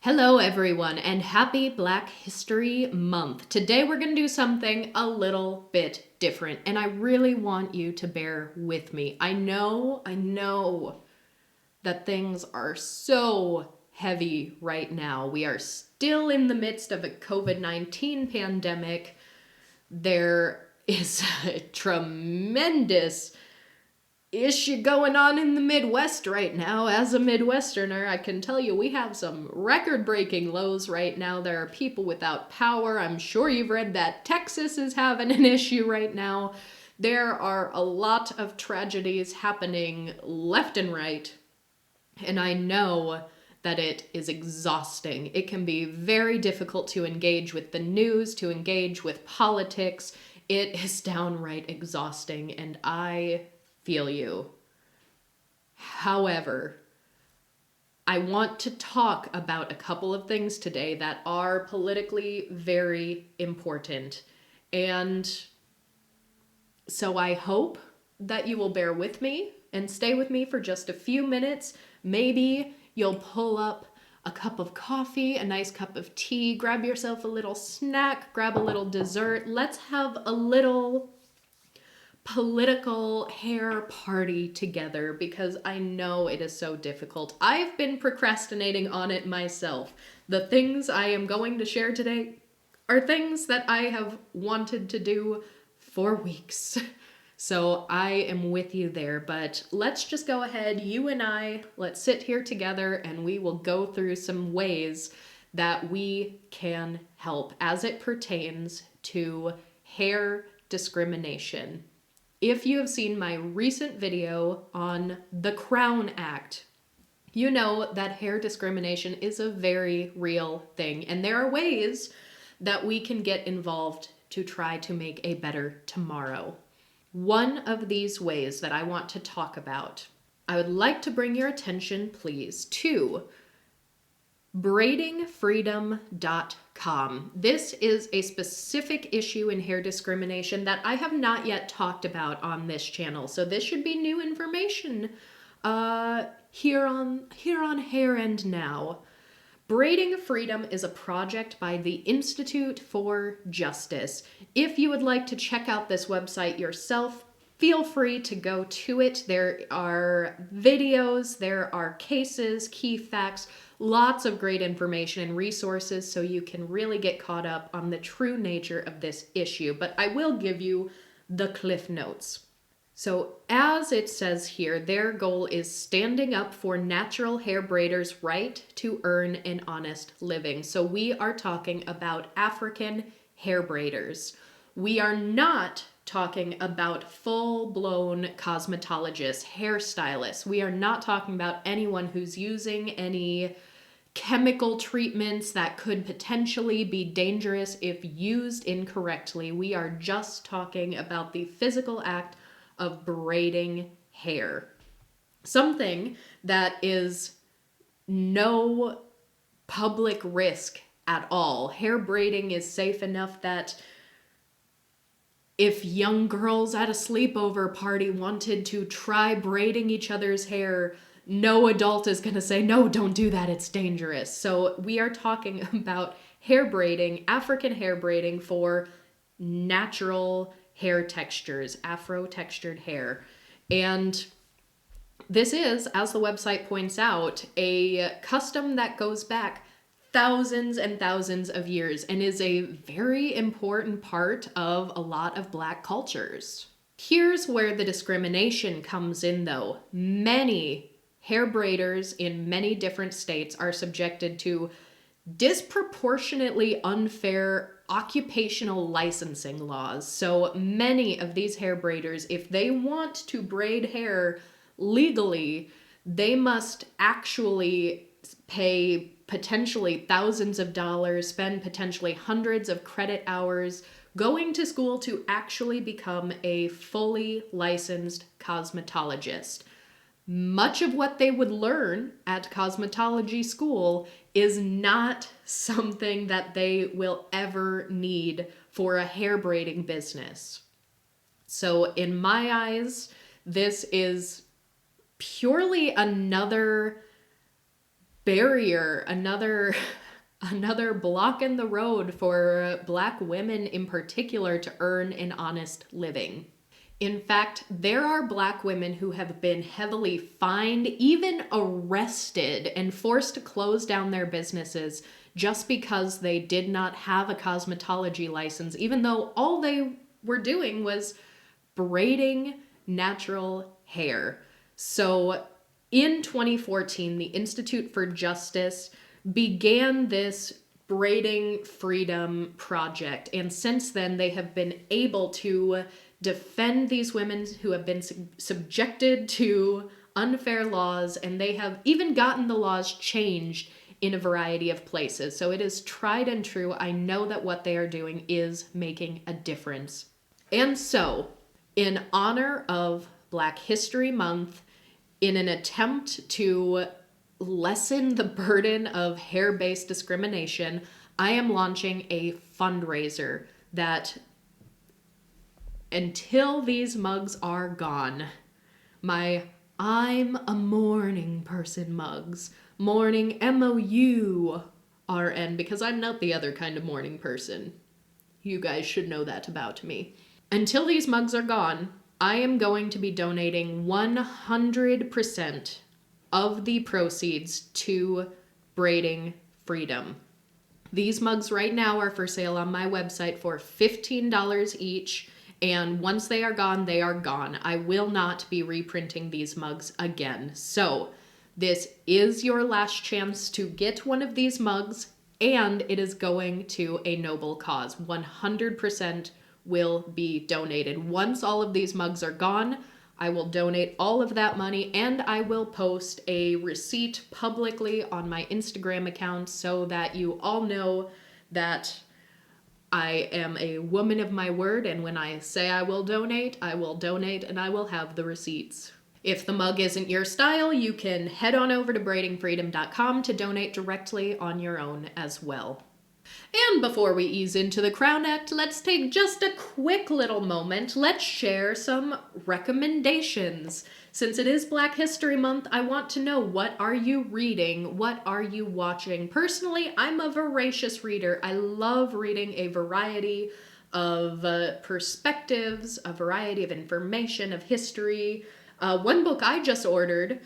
Hello everyone and happy Black History Month. Today we're going to do something a little bit different and I really want you to bear with me. I know that things are so heavy right now. We are still in the midst of a COVID-19 pandemic. There is a tremendous issue going on in the Midwest right now. As a Midwesterner, I can tell you we have some record-breaking lows right now. There are people without power. I'm sure you've read that Texas is having an issue right now. There are a lot of tragedies happening left and right, and I know that it is exhausting. It can be very difficult to engage with the news, to engage with politics. It is downright exhausting, and I feel you. However, I want to talk about a couple of things today that are politically very important. And so I hope that you will bear with me and stay with me for just a few minutes. Maybe you'll pull up a cup of coffee, a nice cup of tea, grab yourself a little snack, grab a little dessert. Let's have a little political hair party together because I know it is so difficult. I've been procrastinating on it myself. The things I am going to share today are things that I have wanted to do for weeks. So I am with you there, but let's just go ahead, you and I, let's sit here together and we will go through some ways that we can help as it pertains to hair discrimination. If you have seen my recent video on the Crown Act, you know that hair discrimination is a very real thing, and there are ways that we can get involved to try to make a better tomorrow. One of these ways that I want to talk about, I would like to bring your attention, please, to braidingfreedom.com. This is a specific issue in hair discrimination that I have not yet talked about on this channel, so this should be new information here on Hair and Now. Braiding Freedom is a project by the Institute for Justice. If you would like to check out this website yourself, feel free to go to it. There are videos, there are cases, key facts, lots of great information and resources so you can really get caught up on the true nature of this issue. But I will give you the Cliff Notes. So as it says here, their goal is standing up for natural hair braiders' right to earn an honest living. So we are talking about African hair braiders. We are not talking about full-blown cosmetologists, hairstylists. We are not talking about anyone who's using any chemical treatments that could potentially be dangerous if used incorrectly. We are just talking about the physical act of braiding hair. Something that is no public risk at all. Hair braiding is safe enough that if young girls at a sleepover party wanted to try braiding each other's hair, no adult is going to say, no, don't do that, it's dangerous. So we are talking about hair braiding, African hair braiding for natural hair textures, afro-textured hair. And this is, as the website points out, a custom that goes back thousands and thousands of years and is a very important part of a lot of Black cultures. Here's where the discrimination comes in though. Many hair braiders in many different states are subjected to disproportionately unfair occupational licensing laws. So many of these hair braiders, if they want to braid hair legally, they must actually pay potentially thousands of dollars, spend potentially hundreds of credit hours going to school to actually become a fully licensed cosmetologist. Much of what they would learn at cosmetology school is not something that they will ever need for a hair braiding business. So in my eyes, this is purely another barrier, another block in the road for Black women in particular to earn an honest living. In fact, there are Black women who have been heavily fined, even arrested, and forced to close down their businesses just because they did not have a cosmetology license, even though all they were doing was braiding natural hair. So in 2014, the Institute for Justice began this Braiding Freedom project, and since then they have been able to defend these women who have been subjected to unfair laws, and they have even gotten the laws changed in a variety of places. So it is tried and true. I know that what they are doing is making a difference. And so, in honor of Black History Month, in an attempt to lessen the burden of hair-based discrimination, I am launching a fundraiser that, until these mugs are gone, my I'm a Morning Person mugs, morning MOURN, because I'm not the other kind of morning person. You guys should know that about me. Until these mugs are gone, I am going to be donating 100% of the proceeds to Braiding Freedom. These mugs right now are for sale on my website for $15 each, and once they are gone, they are gone. I will not be reprinting these mugs again. So this is your last chance to get one of these mugs, and it is going to a noble cause. 100% will be donated. Once all of these mugs are gone, I will donate all of that money, and I will post a receipt publicly on my Instagram account so that you all know that I am a woman of my word, and when I say I will donate, and I will have the receipts. If the mug isn't your style, you can head on over to braidingfreedom.com to donate directly on your own as well. And before we ease into the Crown Act, let's take just a quick little moment. Let's share some recommendations. Since it is Black History Month, I want to know, what are you reading? What are you watching? Personally, I'm a voracious reader. I love reading a variety of perspectives, a variety of information, of history. One book I just ordered,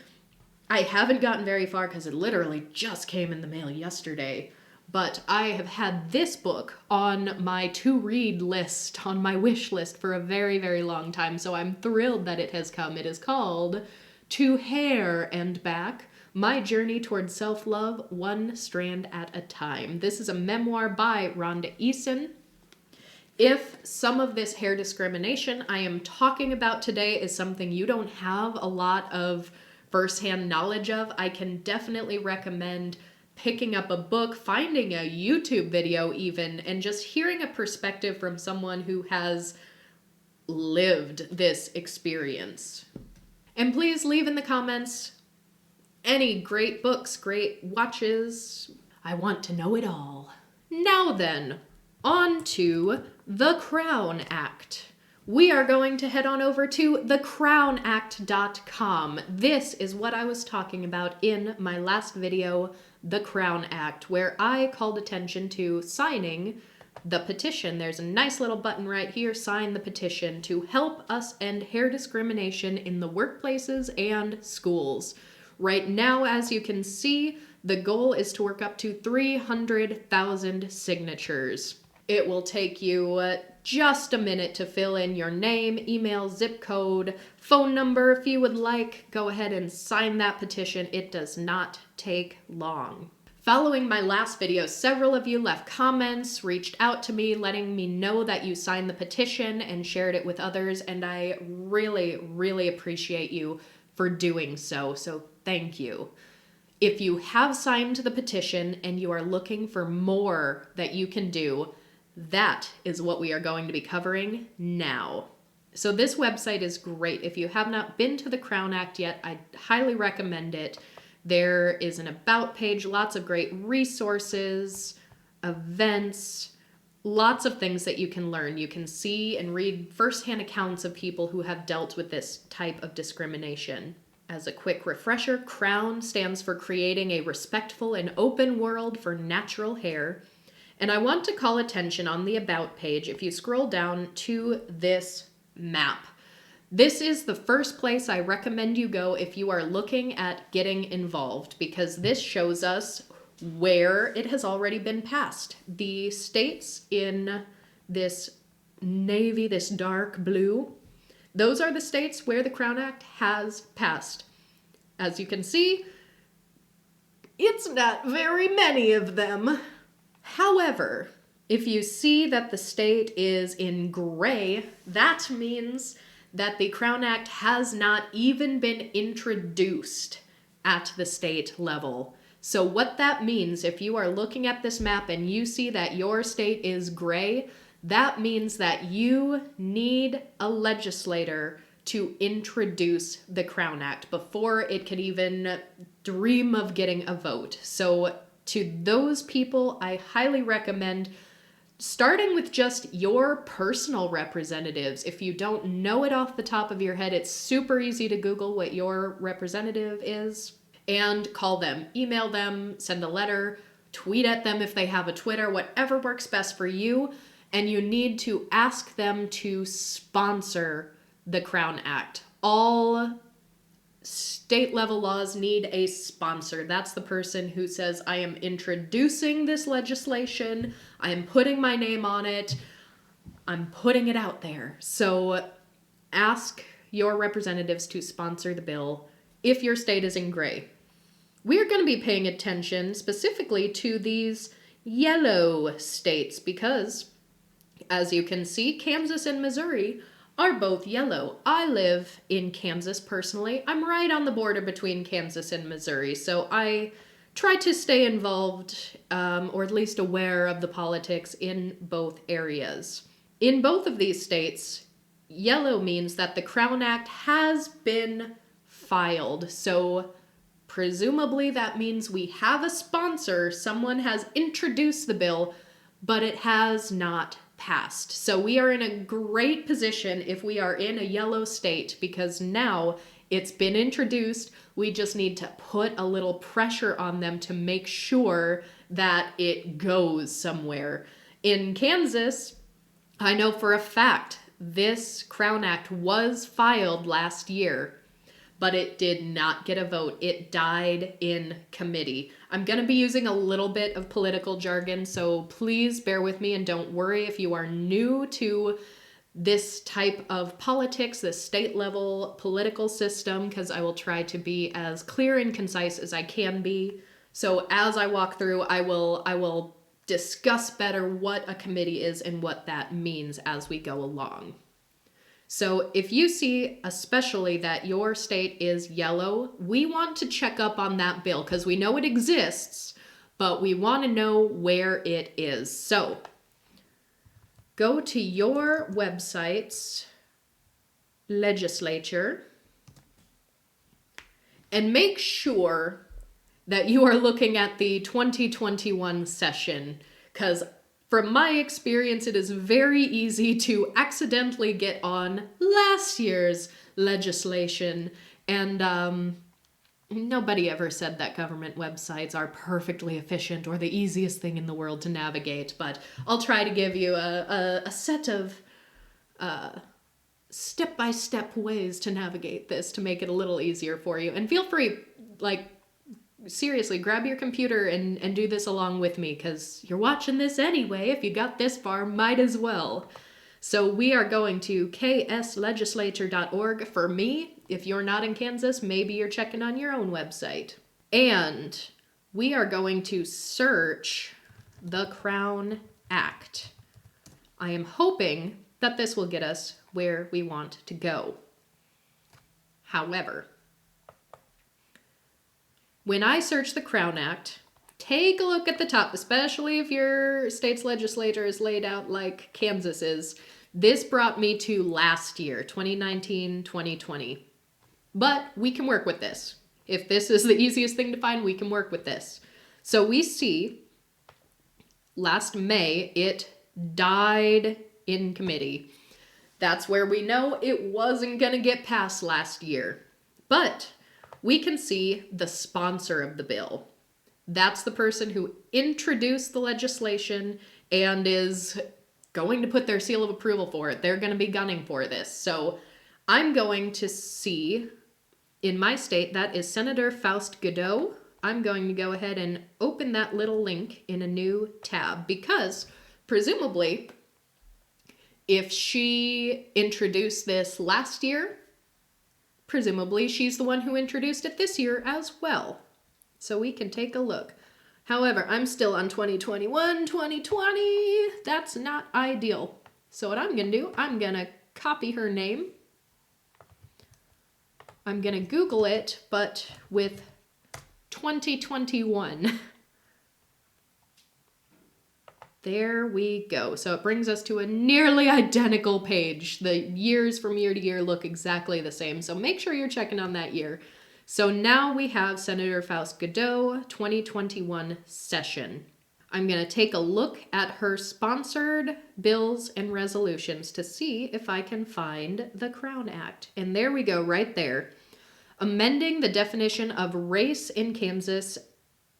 I haven't gotten very far because it literally just came in the mail yesterday. But I have had this book on my to-read list, on my wish list for a very, very long time, so I'm thrilled that it has come. It is called To Hair and Back, My Journey Toward Self-Love, One Strand at a Time. This is a memoir by Rhonda Eason. If some of this hair discrimination I am talking about today is something you don't have a lot of firsthand knowledge of, I can definitely recommend picking up a book, finding a YouTube video even, and just hearing a perspective from someone who has lived this experience. And please leave in the comments any great books, great watches. I want to know it all. Now then, on to the Crown Act. We are going to head on over to thecrownact.com. This is what I was talking about in my last video, The Crown Act, where I called attention to signing the petition. There's a nice little button right here, sign the petition, to help us end hair discrimination in the workplaces and schools. Right now, as you can see, the goal is to work up to 300,000 signatures. It will take you just a minute to fill in your name, email, zip code, phone number. If you would like, go ahead and sign that petition. It does not take long. Following my last video, several of you left comments, reached out to me, letting me know that you signed the petition and shared it with others, and I really, really appreciate you for doing so, so thank you. If you have signed the petition and you are looking for more that you can do, that is what we are going to be covering now. So this website is great. If you have not been to the Crown Act yet, I highly recommend it. There is an about page, lots of great resources, events, lots of things that you can learn. You can see and read firsthand accounts of people who have dealt with this type of discrimination. As a quick refresher, CROWN stands for Creating a Respectful and Open World for Natural Hair. And I want to call attention on the About page, if you scroll down to this map. This is the first place I recommend you go if you are looking at getting involved, because this shows us where it has already been passed. The states in this navy, this dark blue, those are the states where the CROWN Act has passed. As you can see, it's not very many of them. However, if you see that the state is in gray, that means that the CROWN Act has not even been introduced at the state level. So what that means, if you are looking at this map and you see that your state is gray, that means that you need a legislator to introduce the CROWN Act before it could even dream of getting a vote. So to those people, I highly recommend starting with just your personal representatives. If you don't know it off the top of your head, it's super easy to Google what your representative is and call them, email them, send a letter, tweet at them if they have a Twitter, whatever works best for you. And you need to ask them to sponsor the CROWN Act. All state level laws need a sponsor. That's the person who says, I am introducing this legislation, I am putting my name on it, I'm putting it out there. So ask your representatives to sponsor the bill if your state is in gray. We're going to be paying attention specifically to these yellow states because, as you can see, Kansas and Missouri are both yellow. I live in Kansas personally. I'm right on the border between Kansas and Missouri, so I try to stay involved, or at least aware of the politics in both areas. In both of these states, yellow means that the CROWN Act has been filed, so presumably that means we have a sponsor, someone has introduced the bill, but it has not passed. So we are in a great position if we are in a yellow state because now it's been introduced. We just need to put a little pressure on them to make sure that it goes somewhere. In Kansas, I know for a fact this CROWN Act was filed last year, but it did not get a vote. It died in committee. I'm going to be using a little bit of political jargon, so please bear with me and don't worry if you are new to this type of politics, this state level political system, because I will try to be as clear and concise as I can be. So as I walk through, I will discuss better what a committee is and what that means as we go along. So if you see especially that your state is yellow, we want to check up on that bill because we know it exists, but we want to know where it is. So go to your website's legislature and make sure that you are looking at the 2021 session because from my experience, it is very easy to accidentally get on last year's legislation, and nobody ever said that government websites are perfectly efficient or the easiest thing in the world to navigate, but I'll try to give you a set of step-by-step ways to navigate this to make it a little easier for you. And feel free, seriously, grab your computer and do this along with me because you're watching this anyway. If you got this far, might as well. So we are going to kslegislature.org. For me, if you're not in Kansas, maybe you're checking on your own website. And we are going to search the CROWN Act. I am hoping that this will get us where we want to go. However, when I search the CROWN Act, take a look at the top, especially if your state's legislature is laid out like Kansas is. This brought me to last year, 2019-2020. But we can work with this. If this is the easiest thing to find, we can work with this. So we see last May, it died in committee. That's where we know it wasn't going to get passed last year. But we can see the sponsor of the bill. That's the person who introduced the legislation and is going to put their seal of approval for it. They're going to be gunning for this. So I'm going to see, in my state, that is Senator Faust Godot. I'm going to go ahead and open that little link in a new tab because presumably if she introduced this last year, presumably she's the one who introduced it this year as well. So we can take a look. However, I'm still on 2021, 2020. That's not ideal. So what I'm going to do, I'm going to copy her name. I'm going to Google it, but with 2021. There we go. So it brings us to a nearly identical page. The years from year to year look exactly the same. So make sure you're checking on that year. So now we have Senator Faust Godot 2021 session. I'm going to take a look at her sponsored bills and resolutions to see if I can find the Crown Act. And there we go, right there. Amending the definition of race in Kansas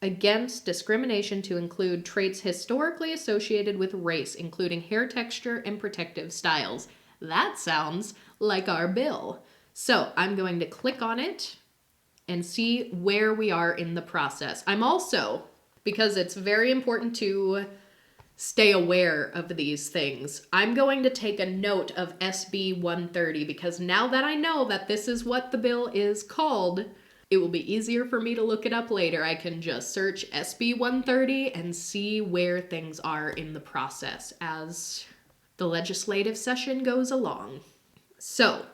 against discrimination to include traits historically associated with race, including hair texture and protective styles. That sounds like our bill. So I'm going to click on it and see where we are in the process. I'm also, because it's very important to stay aware of these things, I'm going to take a note of SB 130 because now that I know that this is what the bill is called, it will be easier for me to look it up later. I can just search SB 130 and see where things are in the process as the legislative session goes along. So,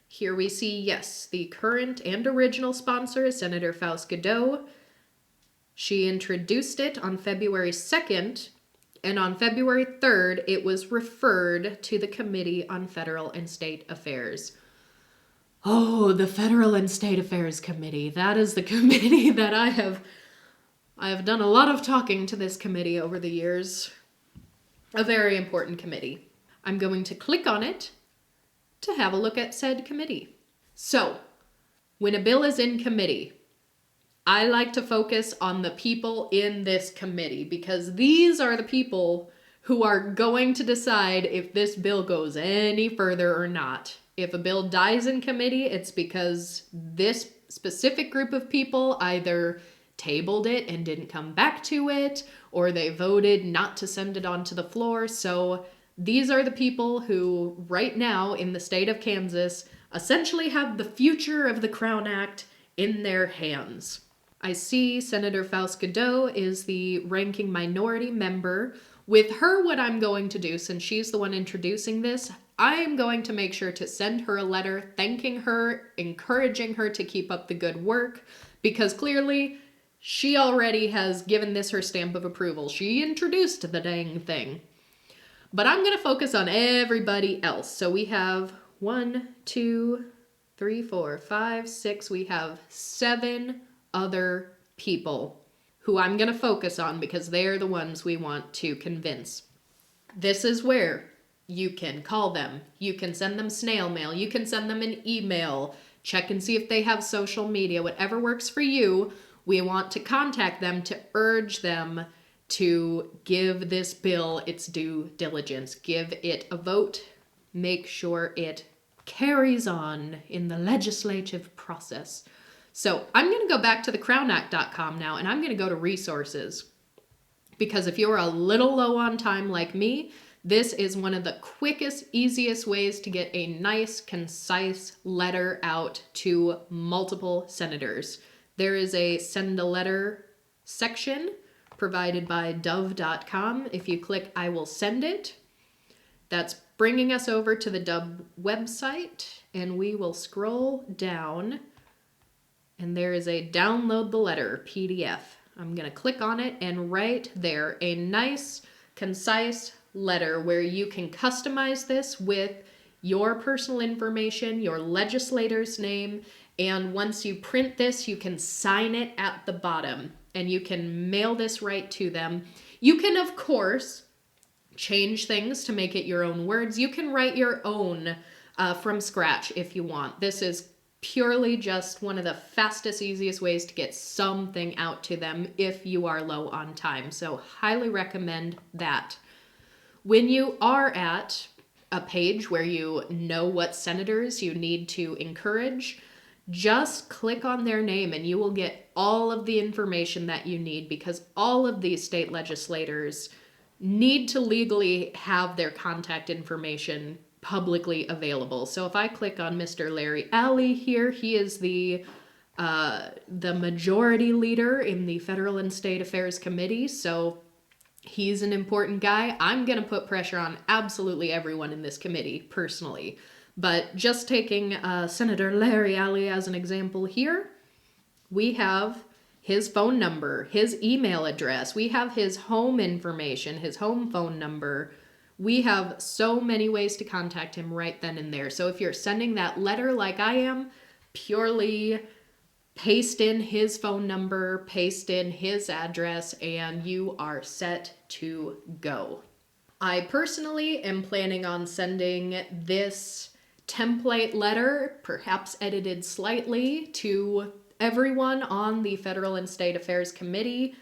here we see, yes, the current and original sponsor is Senator Faust Godot. She introduced it on February 2nd, and on February 3rd, it was referred to the Committee on Federal and State Affairs. Oh, the Federal and State Affairs Committee. That is the committee that I have done a lot of talking to this committee over the years. A very important committee. I'm going to click on it to have a look at said committee. So, when a bill is in committee, I like to focus on the people in this committee because these are the people who are going to decide if this bill goes any further or not. If a bill dies in committee, it's because this specific group of people either tabled it and didn't come back to it, or they voted not to send it onto the floor. So these are the people who, right now in the state of Kansas, essentially have the future of the Crown Act in their hands. I see Senator Faust Godot is the ranking minority member. With her, what I'm going to do, since she's the one introducing this, I'm going to make sure to send her a letter thanking her, encouraging her to keep up the good work, because clearly she already has given this her stamp of approval. She introduced the dang thing. But I'm going to focus on everybody else. So we have 1, 2, 3, 4, 5, 6. We have 7 other people who I'm going to focus on because they're the ones we want to convince. This is where you can call them. You can send them snail mail. You can send them an email. Check and see if they have social media. Whatever works for you, we want to contact them to urge them to give this bill its due diligence. Give it a vote. Make sure it carries on in the legislative process. So I'm going to go back to thecrownact.com now, and I'm going to go to resources. Because if you're a little low on time like me, this is one of the quickest, easiest ways to get a nice, concise letter out to multiple senators. There is a send a letter section provided by dove.com. If you click I will send it, that's bringing us over to the Dove website, and we will scroll down, and there is a download the letter PDF. I'm going to click on it, and right there, a nice, concise letter where you can customize this with your personal information, your legislator's name, and once you print this, you can sign it at the bottom, and you can mail this right to them. You can, of course, change things to make it your own words. You can write your own from scratch if you want. This is purely just one of the fastest, easiest ways to get something out to them if you are low on time. So highly recommend that. When you are at a page where you know what senators you need to encourage, just click on their name and you will get all of the information that you need, because all of these state legislators need to legally have their contact information publicly available. So if I click on Mr. Larry Alley here, he is the majority leader in the Federal and State Affairs Committee. So he's an important guy. I'm going to put pressure on absolutely everyone in this committee personally. But just taking Senator Larry Alley as an example here, we have his phone number, his email address, we have his home information, his home phone number. We have so many ways to contact him right then and there. So if you're sending that letter like I am, purely paste in his phone number, paste in his address, and you are set to go. I personally am planning on sending this template letter, perhaps edited slightly, to everyone on the Federal and State Affairs Committee,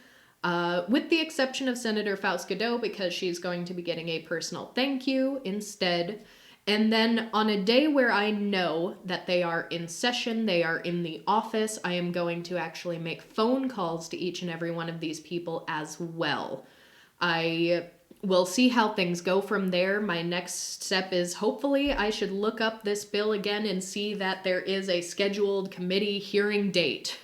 with the exception of Senator Faust-Godot, because she's going to be getting a personal thank you instead. And then on a day where I know that they are in session, they are in the office, I am going to actually make phone calls to each and every one of these people as well. We'll see how things go from there. My next step is hopefully I should look up this bill again and see that there is a scheduled committee hearing date.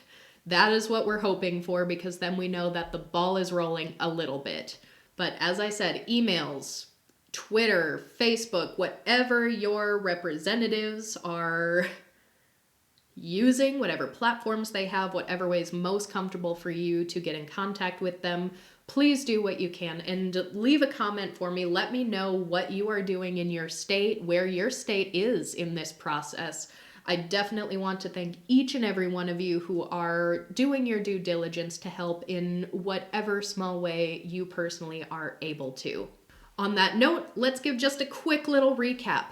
That is what we're hoping for, because then we know that the ball is rolling a little bit. But as I said, emails, Twitter, Facebook, whatever your representatives are using, whatever platforms they have, whatever way is most comfortable for you to get in contact with them, please do what you can and leave a comment for me. Let me know what you are doing in your state, where your state is in this process. I definitely want to thank each and every one of you who are doing your due diligence to help in whatever small way you personally are able to. On that note, let's give just a quick little recap.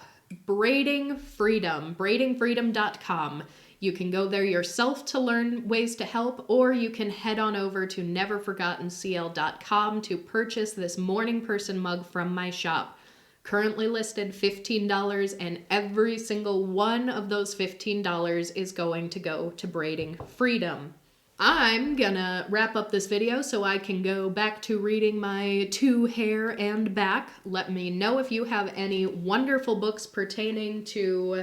Braiding Freedom, braidingfreedom.com. You can go there yourself to learn ways to help, or you can head on over to neverforgottencl.com to purchase this morning person mug from my shop. Currently listed $15, and every single one of those $15 is going to go to Braiding Freedom. I'm gonna wrap up this video so I can go back to reading my To Hair and Back. Let me know if you have any wonderful books pertaining to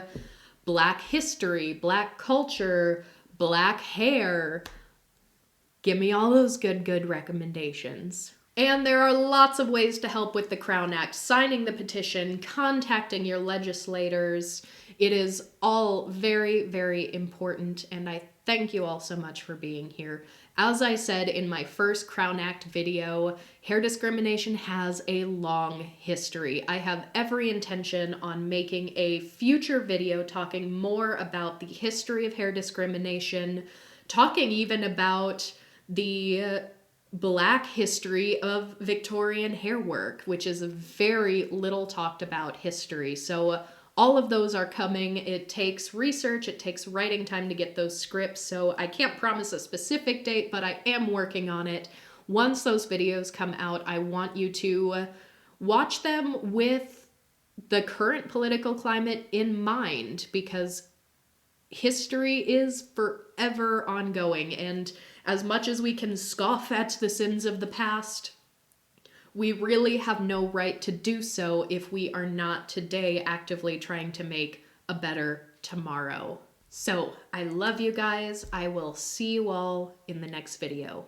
Black history, Black culture, Black hair. Give me all those good recommendations. And there are lots of ways to help with the Crown Act, signing the petition, contacting your legislators. It is all very important, and I thank you all so much for being here. As I said in my first Crown Act video, hair discrimination has a long history. I have every intention on making a future video talking more about the history of hair discrimination, talking even about the Black history of Victorian hair work, which is a very little talked about history. So all of those are coming. It takes research, it takes writing time to get those scripts, so I can't promise a specific date, but I am working on it. Once those videos come out, I want you to watch them with the current political climate in mind, because history is forever ongoing, and as much as we can scoff at the sins of the past, we really have no right to do so if we are not today actively trying to make a better tomorrow. So, I love you guys. I will see you all in the next video.